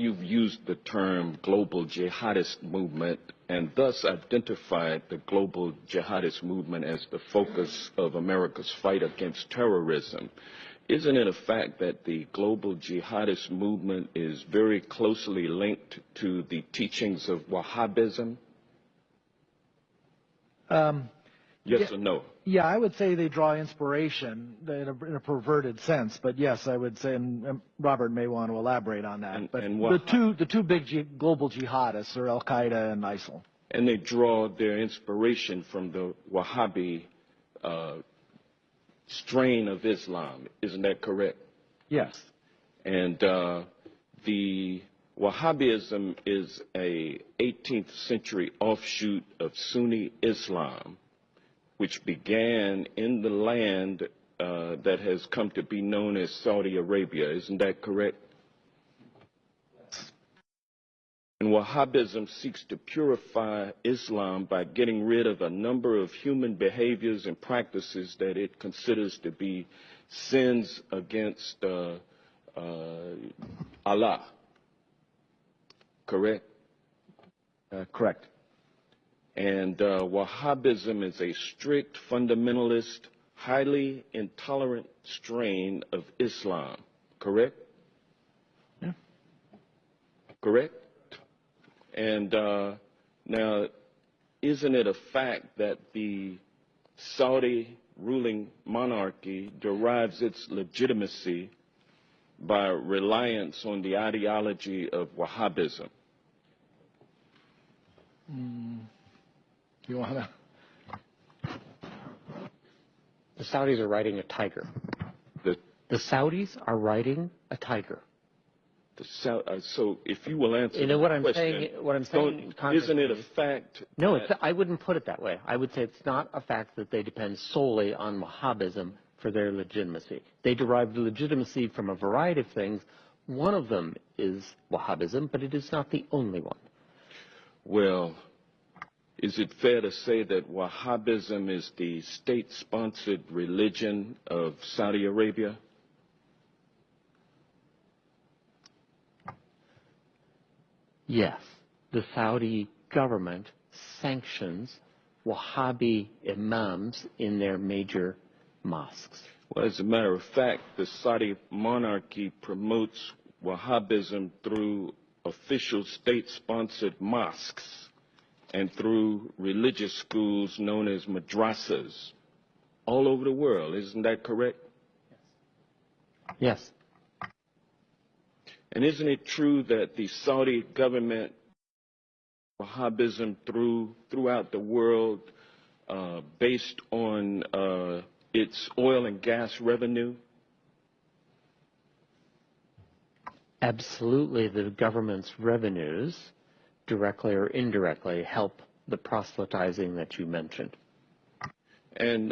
you've used the term global jihadist movement and thus identified the global jihadist movement as the focus of America's fight against terrorism. Isn't it a fact that the global jihadist movement is very closely linked to the teachings of Wahhabism? Yes or no? Yeah, I would say they draw inspiration in a perverted sense, but yes, I would say, and Robert may want to elaborate on that. But the two big global jihadists are Al Qaeda and ISIL. And they draw their inspiration from the Wahhabi strain of Islam. Isn't that correct? Yes. And the Wahhabism is a 18th century offshoot of Sunni Islam, which began in the land that has come to be known as Saudi Arabia. Isn't that correct? And Wahhabism seeks to purify Islam by getting rid of a number of human behaviors and practices that it considers to be sins against Allah. Correct? Correct. And Wahhabism is a strict, fundamentalist, highly intolerant strain of Islam. Correct? Yeah. Correct? And now, isn't it a fact that the Saudi ruling monarchy derives its legitimacy by reliance on the ideology of Wahhabism? You want to? The Saudis are riding a tiger. The Saudis are riding a tiger. So if you will answer what I'm saying, isn't it a fact? No, I wouldn't put it that way. I would say it's not a fact that they depend solely on Wahhabism for their legitimacy. They derive legitimacy from a variety of things. One of them is Wahhabism, but it is not the only one. Well, is it fair to say that Wahhabism is the state-sponsored religion of Saudi Arabia? Yes, the Saudi government sanctions Wahhabi imams in their major mosques. Well, as a matter of fact, the Saudi monarchy promotes Wahhabism through official state-sponsored mosques and through religious schools known as madrasas all over the world. Isn't that correct? Yes. And isn't it true that the Saudi government, Wahhabism throughout the world, based on its oil and gas revenue? Absolutely, the government's revenues, directly or indirectly, help the proselytizing that you mentioned. And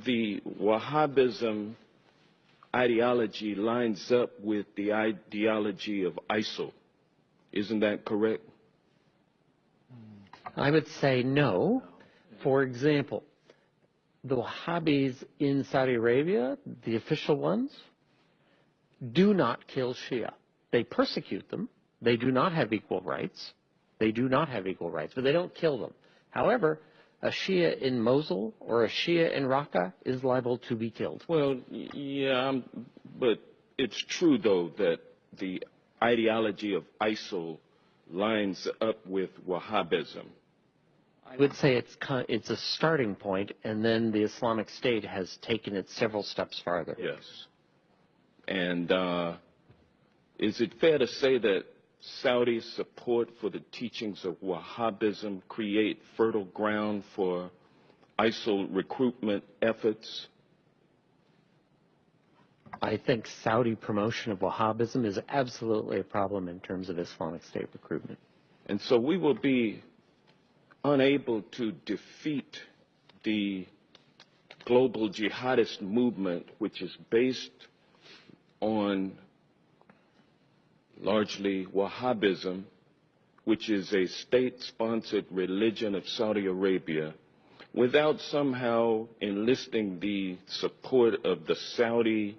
the Wahhabism ideology lines up with the ideology of ISIL. Isn't that correct? I would say no. For example, the Wahhabis in Saudi Arabia, the official ones, do not kill Shia. They persecute them. They do not have equal rights. They do not have equal rights, but they don't kill them. However, a Shia in Mosul or a Shia in Raqqa is liable to be killed. Well, yeah, but it's true, though, that the ideology of ISIL lines up with Wahhabism. I would say it's a starting point, and then the Islamic State has taken it several steps farther. Yes. And is it fair to say that Saudi support for the teachings of Wahhabism create fertile ground for ISIL recruitment efforts? I think Saudi promotion of Wahhabism is absolutely a problem in terms of Islamic State recruitment. And so we will be unable to defeat the global jihadist movement, which is based on largely Wahhabism, which is a state-sponsored religion of Saudi Arabia, without somehow enlisting the support of the Saudi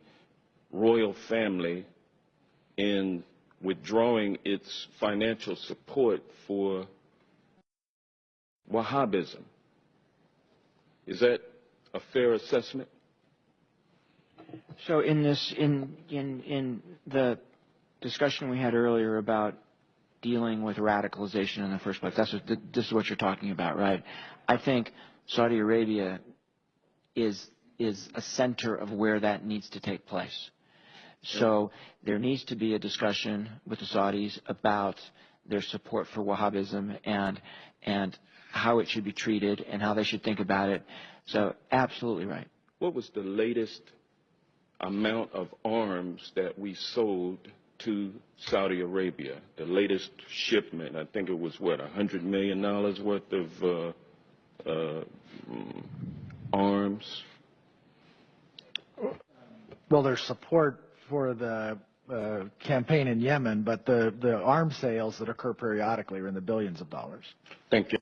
royal family in withdrawing its financial support for Wahhabism. Is that a fair assessment? So in the discussion we had earlier about dealing with radicalization in the first place, this is what you're talking about, right? I think Saudi Arabia is a center of where that needs to take place. So there needs to be a discussion with the Saudis about their support for Wahhabism and how it should be treated and how they should think about it. So absolutely right. What was the latest amount of arms that we sold to Saudi Arabia? The latest shipment, I think it was what, $100 million worth of arms? Well, there's support for the campaign in Yemen, but the arms sales that occur periodically are in the billions of dollars. Thank you.